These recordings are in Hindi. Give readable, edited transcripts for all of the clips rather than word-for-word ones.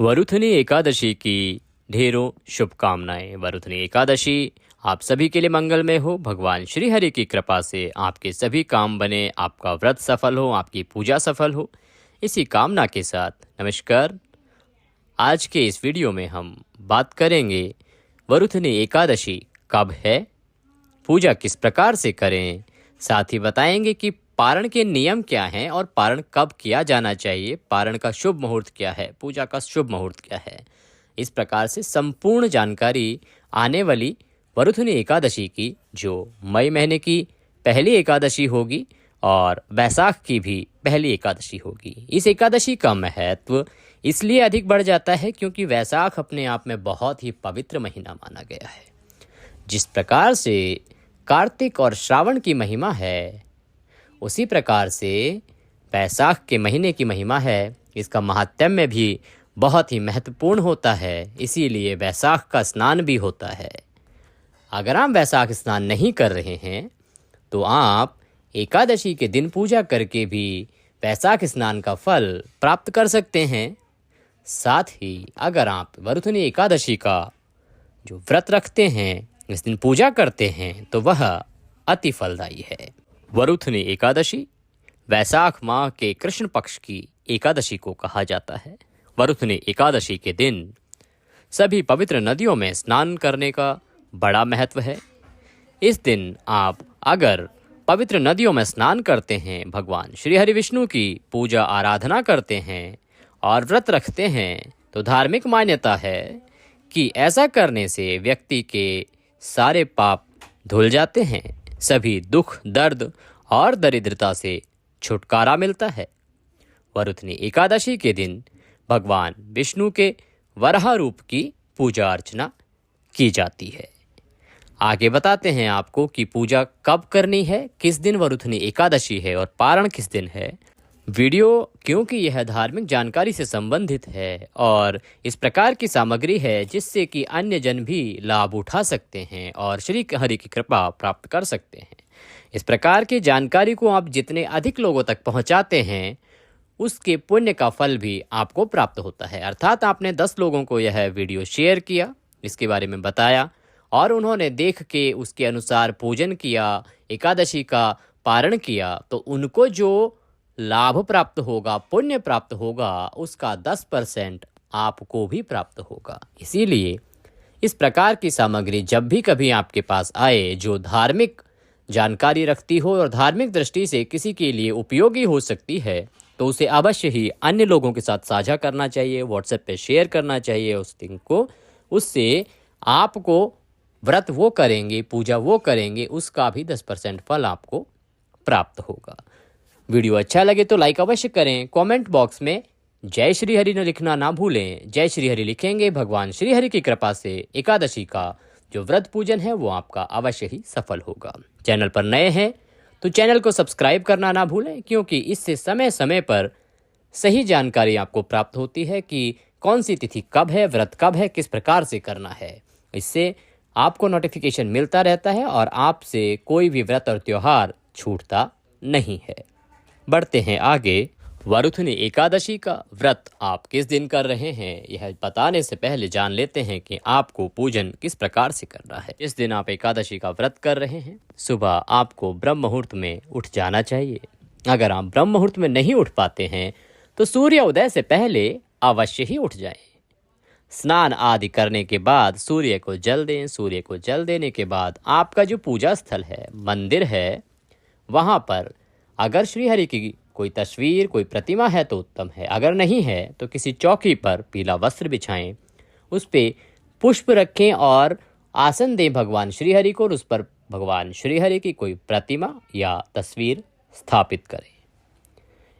वरुथनी एकादशी की ढेरों शुभकामनाएं। वरुथनी एकादशी आप सभी के लिए मंगलमय हो। भगवान श्री हरि की कृपा से आपके सभी काम बने, आपका व्रत सफल हो, आपकी पूजा सफल हो, इसी कामना के साथ नमस्कार। आज के इस वीडियो में हम बात करेंगे वरुथनी एकादशी कब है, पूजा किस प्रकार से करें, साथ ही बताएंगे कि पारण के नियम क्या हैं और पारण कब किया जाना चाहिए, पारण का शुभ मुहूर्त क्या है, पूजा का शुभ मुहूर्त क्या है। इस प्रकार से संपूर्ण जानकारी आने वाली वरुथनी एकादशी की, जो मई महीने की पहली एकादशी होगी और वैशाख की भी पहली एकादशी होगी। इस एकादशी का महत्व इसलिए अधिक बढ़ जाता है क्योंकि वैशाख अपने आप में बहुत ही पवित्र महीना माना गया है। जिस प्रकार से कार्तिक और श्रावण की महिमा है, उसी प्रकार से वैशाख के महीने की महिमा है। इसका महात्म्य भी बहुत ही महत्वपूर्ण होता है, इसीलिए वैशाख का स्नान भी होता है। अगर आप वैशाख स्नान नहीं कर रहे हैं तो आप एकादशी के दिन पूजा करके भी वैशाख स्नान का फल प्राप्त कर सकते हैं। साथ ही अगर आप वरुथनी एकादशी का जो व्रत रखते हैं, इस दिन पूजा करते हैं, तो वह अति फलदायी है। वरुथनी एकादशी वैशाख माह के कृष्ण पक्ष की एकादशी को कहा जाता है। वरुथनी एकादशी के दिन सभी पवित्र नदियों में स्नान करने का बड़ा महत्व है। इस दिन आप अगर पवित्र नदियों में स्नान करते हैं, भगवान श्री हरि विष्णु की पूजा आराधना करते हैं और व्रत रखते हैं, तो धार्मिक मान्यता है कि ऐसा करने से व्यक्ति के सारे पाप धुल जाते हैं, सभी दुख, दर्द और दरिद्रता से छुटकारा मिलता है। वरुथनी एकादशी के दिन भगवान विष्णु के वराह रूप की पूजा अर्चना की जाती है। आगे बताते हैं आपको कि पूजा कब करनी है, किस दिन वरुथनी एकादशी है और पारण किस दिन है। वीडियो क्योंकि यह धार्मिक जानकारी से संबंधित है और इस प्रकार की सामग्री है जिससे कि अन्य जन भी लाभ उठा सकते हैं और श्री हरि की कृपा प्राप्त कर सकते हैं। इस प्रकार की जानकारी को आप जितने अधिक लोगों तक पहुंचाते हैं, उसके पुण्य का फल भी आपको प्राप्त होता है। अर्थात आपने 10 लोगों को यह वीडियो शेयर किया, इसके बारे में बताया और उन्होंने देख के उसके अनुसार पूजन किया, एकादशी का पारण किया, तो उनको जो लाभ प्राप्त होगा, पुण्य प्राप्त होगा, उसका 10% आपको भी प्राप्त होगा। इसीलिए इस प्रकार की सामग्री जब भी कभी आपके पास आए जो धार्मिक जानकारी रखती हो और धार्मिक दृष्टि से किसी के लिए उपयोगी हो सकती है, तो उसे अवश्य ही अन्य लोगों के साथ साझा करना चाहिए, व्हाट्सएप पे शेयर करना चाहिए उस लिंक को। उससे आपको व्रत वो करेंगे, पूजा वो करेंगे, उसका भी 10% फल आपको प्राप्त होगा। वीडियो अच्छा लगे तो लाइक अवश्य करें। कमेंट बॉक्स में जय श्री हरि न लिखना ना भूलें। जय श्री हरि लिखेंगे, भगवान श्री हरि की कृपा से एकादशी का जो व्रत पूजन है वो आपका अवश्य ही सफल होगा। चैनल पर नए हैं तो चैनल को सब्सक्राइब करना ना भूलें, क्योंकि इससे समय समय पर सही जानकारी आपको प्राप्त होती है कि कौन सी तिथि कब है, व्रत कब है, किस प्रकार से करना है। इससे आपको नोटिफिकेशन मिलता रहता है और आपसे कोई भी व्रत और त्योहार छूटता नहीं है। बढ़ते हैं आगे। वरुथनी एकादशी का व्रत आप किस दिन कर रहे हैं, यह बताने से पहले जान लेते हैं कि आपको पूजन किस प्रकार से करना है। इस दिन आप एकादशी का व्रत कर रहे हैं, सुबह आपको ब्रह्म मुहूर्त में उठ जाना चाहिए। अगर आप ब्रह्म मुहूर्त में नहीं उठ पाते हैं तो सूर्य उदय से पहले अवश्य ही उठ जाएं। स्नान आदि करने के बाद सूर्य को जल दें। सूर्य को जल देने के बाद आपका जो पूजा स्थल है, मंदिर है, वहाँ पर अगर श्री हरि की कोई तस्वीर, कोई प्रतिमा है तो उत्तम है, अगर नहीं है तो किसी चौकी पर पीला वस्त्र बिछाएं, उस पे पुष्प रखें और आसन दें भगवान श्री हरि को, और उस पर भगवान श्री हरि की कोई प्रतिमा या तस्वीर स्थापित करें।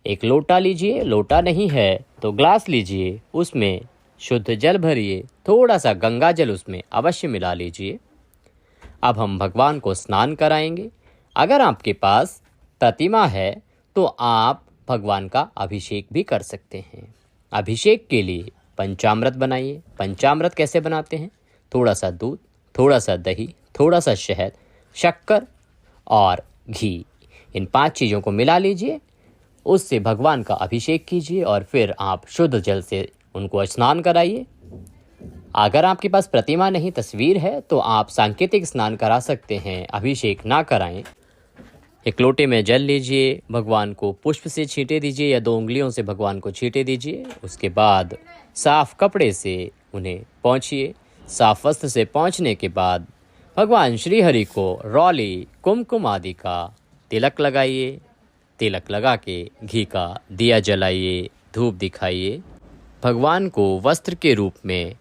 एक लोटा लीजिए, लोटा नहीं है तो ग्लास लीजिए, उसमें शुद्ध जल भरिए, थोड़ा सा गंगा जल उसमें अवश्य मिला लीजिए। अब हम भगवान को स्नान कराएंगे। अगर आपके पास प्रतिमा है तो आप भगवान का अभिषेक भी कर सकते हैं। अभिषेक के लिए पंचामृत बनाइए। पंचामृत कैसे बनाते हैं? थोड़ा सा दूध, थोड़ा सा दही, थोड़ा सा शहद, शक्कर और घी, इन 5 चीज़ों को मिला लीजिए, उससे भगवान का अभिषेक कीजिए और फिर आप शुद्ध जल से उनको स्नान कराइए। अगर आपके पास प्रतिमा नहीं, तस्वीर है, तो आप सांकेतिक स्नान करा सकते हैं, अभिषेक ना कराएं। एक लोटे में जल लीजिए, भगवान को पुष्प से छींटे दीजिए या 2 उंगलियों से भगवान को छींटे दीजिए। उसके बाद साफ कपड़े से उन्हें पोंछिए। साफ वस्त्र से पोंछने के बाद भगवान श्री हरि को रौली, कुमकुम आदि का तिलक लगाइए। तिलक लगा के घी का दिया जलाइए, धूप दिखाइए। भगवान को वस्त्र के रूप में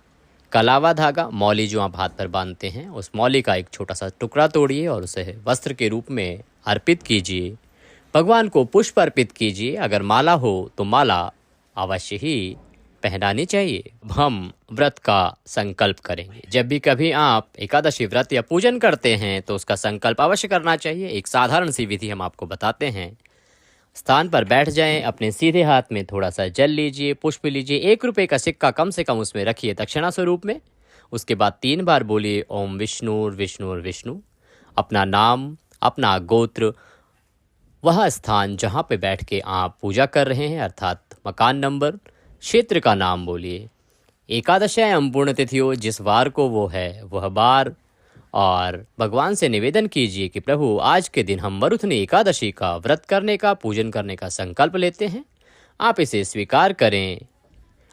कलावा धागा, मौली जो आप हाथ पर बांधते हैं, उस मौली का एक छोटा सा टुकड़ा तोड़िए और उसे वस्त्र के रूप में अर्पित कीजिए। भगवान को पुष्प अर्पित कीजिए। अगर माला हो तो माला अवश्य ही पहनानी चाहिए। हम व्रत का संकल्प करेंगे। जब भी कभी आप एकादशी व्रत या पूजन करते हैं तो उसका संकल्प अवश्य करना चाहिए। एक साधारण सी विधि हम आपको बताते हैं। स्थान पर बैठ जाएं, अपने सीधे हाथ में थोड़ा सा जल लीजिए, पुष्प लीजिए, 1 रुपये का सिक्का कम से कम उसमें रखिए दक्षिणा स्वरूप में। उसके बाद 3 बार बोलिए ओम विष्णु विष्णु विष्णु। अपना नाम, अपना गोत्र, वह स्थान जहाँ पे बैठ के आप पूजा कर रहे हैं अर्थात मकान नंबर, क्षेत्र का नाम बोलिए। एकादशायाम पूर्ण तिथि हो, जिस वार को वो है वह बार, और भगवान से निवेदन कीजिए कि प्रभु आज के दिन हम मरुथनी एकादशी का व्रत करने का, पूजन करने का संकल्प लेते हैं। आप इसे स्वीकार करें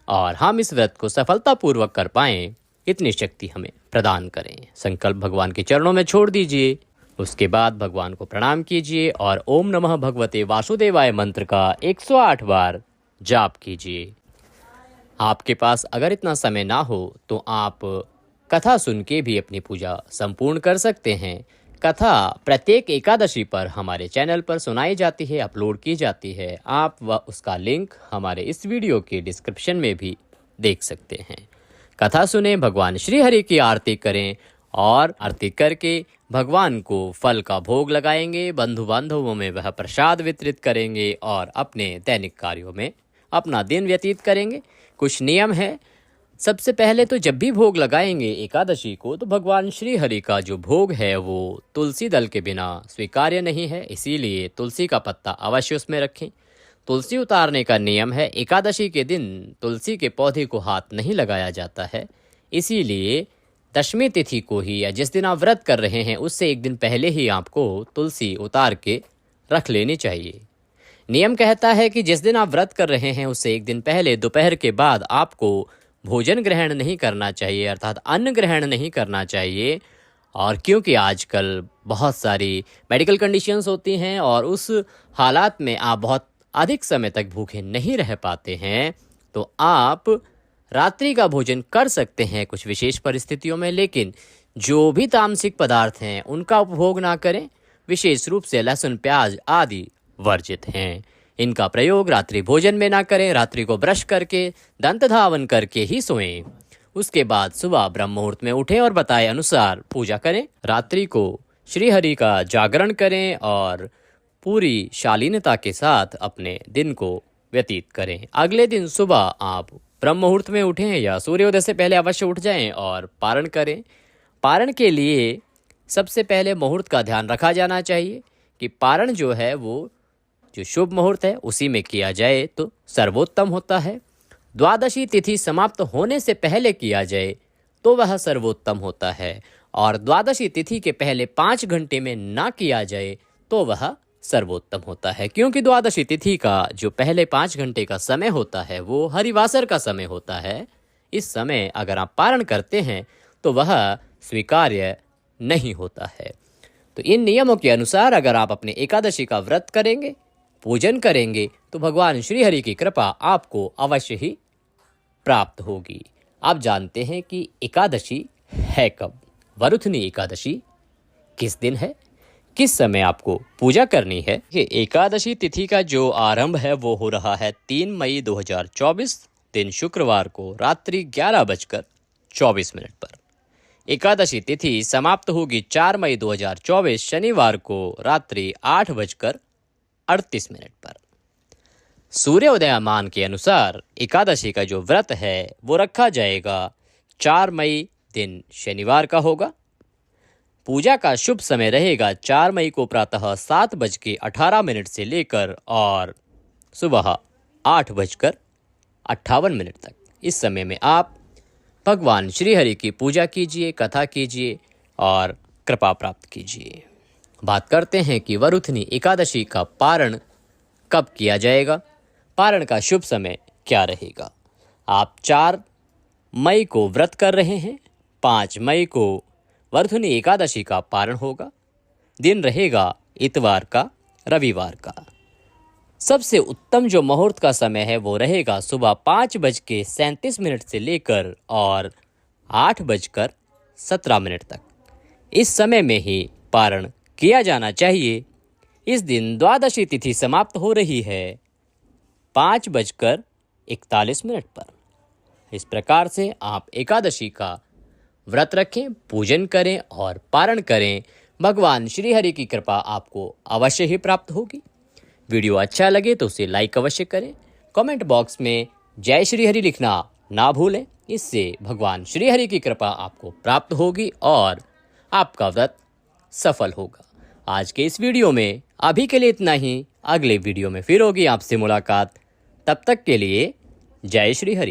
और हम इस व्रत को सफलतापूर्वक कर पाएं, इतनी शक्ति हमें प्रदान करें। संकल्प भगवान के चरणों में छोड़ दीजिए। उसके बाद भगवान को प्रणाम कीजिए और ओम नमः भगवते वासुदेवाय मंत्र का 108 बार जाप कीजिए। आपके पास अगर इतना समय ना हो तो आप कथा सुन के भी अपनी पूजा संपूर्ण कर सकते हैं। कथा प्रत्येक एकादशी पर हमारे चैनल पर सुनाई जाती है, अपलोड की जाती है। आप उसका लिंक हमारे इस वीडियो के डिस्क्रिप्शन में भी देख सकते हैं। कथा सुने, भगवान श्री हरि की आरती करें और आरती करके भगवान को फल का भोग लगाएंगे। बंधु बांधवों में वह प्रसाद वितरित करेंगे और अपने दैनिक कार्यों में अपना दिन व्यतीत करेंगे। कुछ नियम है। सबसे पहले तो जब भी भोग लगाएंगे एकादशी को, तो भगवान श्री हरि का जो भोग है वो तुलसी दल के बिना स्वीकार्य नहीं है, इसीलिए तुलसी का पत्ता अवश्य उसमें रखें। तुलसी उतारने का नियम है। एकादशी के दिन तुलसी के पौधे को हाथ नहीं लगाया जाता है, इसीलिए दशमी तिथि को ही या जिस दिन आप व्रत कर रहे हैं उससे एक दिन पहले ही आपको तुलसी उतार के रख लेनी चाहिए। नियम कहता है कि जिस दिन आप व्रत कर रहे हैं उससे एक दिन पहले दोपहर के बाद आपको भोजन ग्रहण नहीं करना चाहिए, अर्थात अन्न ग्रहण नहीं करना चाहिए। और क्योंकि आजकल बहुत सारी मेडिकल कंडीशंस होती हैं और उस हालात में आप बहुत अधिक समय तक भूखे नहीं रह पाते हैं, तो आप रात्रि का भोजन कर सकते हैं कुछ विशेष परिस्थितियों में, लेकिन जो भी तामसिक पदार्थ हैं उनका उपभोग ना करें। विशेष रूप से लहसुन, प्याज आदि वर्जित हैं। इनका प्रयोग रात्रि भोजन में ना करें। रात्रि को ब्रश करके, दंत धावन करके ही सोएं। उसके बाद सुबह ब्रह्म मुहूर्त में उठें और बताए अनुसार पूजा करें। रात्रि को श्री हरि का जागरण करें और पूरी शालीनता के साथ अपने दिन को व्यतीत करें। अगले दिन सुबह आप ब्रह्म मुहूर्त में उठें या सूर्योदय से पहले अवश्य उठ जाएं और पारण करें। पारण के लिए सबसे पहले मुहूर्त का ध्यान रखा जाना चाहिए कि पारण जो है वो जो शुभ मुहूर्त है उसी में किया जाए तो सर्वोत्तम होता है। द्वादशी तिथि समाप्त होने से पहले किया जाए तो वह सर्वोत्तम होता है, और द्वादशी तिथि के पहले 5 घंटे में ना किया जाए तो वह सर्वोत्तम होता है, क्योंकि द्वादशी तिथि का जो पहले 5 घंटे का समय होता है वो हरिवासर का समय होता है। इस समय अगर आप पारण करते हैं तो वह स्वीकार्य नहीं होता है। तो इन नियमों के अनुसार अगर आप अपने एकादशी का व्रत करेंगे, पूजन करेंगे, तो भगवान श्री हरि की कृपा आपको अवश्य ही प्राप्त होगी। आप जानते हैं कि एकादशी है कब? वरुथनी एकादशी किस दिन है, किस समय आपको पूजा करनी है? ये एकादशी तिथि का जो आरंभ है वो हो रहा है 3 मई 2024 दिन शुक्रवार को रात्रि 11:24 पर। एकादशी तिथि समाप्त होगी 4 मई 2024 शनिवार को रात्रि 8:38 पर। सूर्योदयमान के अनुसार एकादशी का जो व्रत है वो रखा जाएगा 4 मई दिन शनिवार का होगा। पूजा का शुभ समय रहेगा 4 मई को प्रातः 7:18 से लेकर और सुबह 8:58 तक। इस समय में आप भगवान श्री हरि की पूजा कीजिए, कथा कीजिए और कृपा प्राप्त कीजिए। बात करते हैं कि वरुथनी एकादशी का पारण कब किया जाएगा, पारण का शुभ समय क्या रहेगा। आप 4 मई को व्रत कर रहे हैं, 5 मई को वरुथनी एकादशी का पारण होगा। दिन रहेगा इतवार का, रविवार का। सबसे उत्तम जो मुहूर्त का समय है वो रहेगा सुबह 5:37 से लेकर और 8:17 तक। इस समय में ही पारण किया जाना चाहिए। इस दिन द्वादशी तिथि समाप्त हो रही है 5:41 पर। इस प्रकार से आप एकादशी का व्रत रखें, पूजन करें और पारण करें। भगवान श्री हरि की कृपा आपको अवश्य ही प्राप्त होगी। वीडियो अच्छा लगे तो उसे लाइक अवश्य करें। कमेंट बॉक्स में जय श्री हरि लिखना ना भूलें। इससे भगवान श्री हरि की कृपा आपको प्राप्त होगी और आपका व्रत सफल होगा। आज के इस वीडियो में अभी के लिए इतना ही। अगले वीडियो में फिर होगी आपसे मुलाकात। तब तक के लिए जय श्री हरि।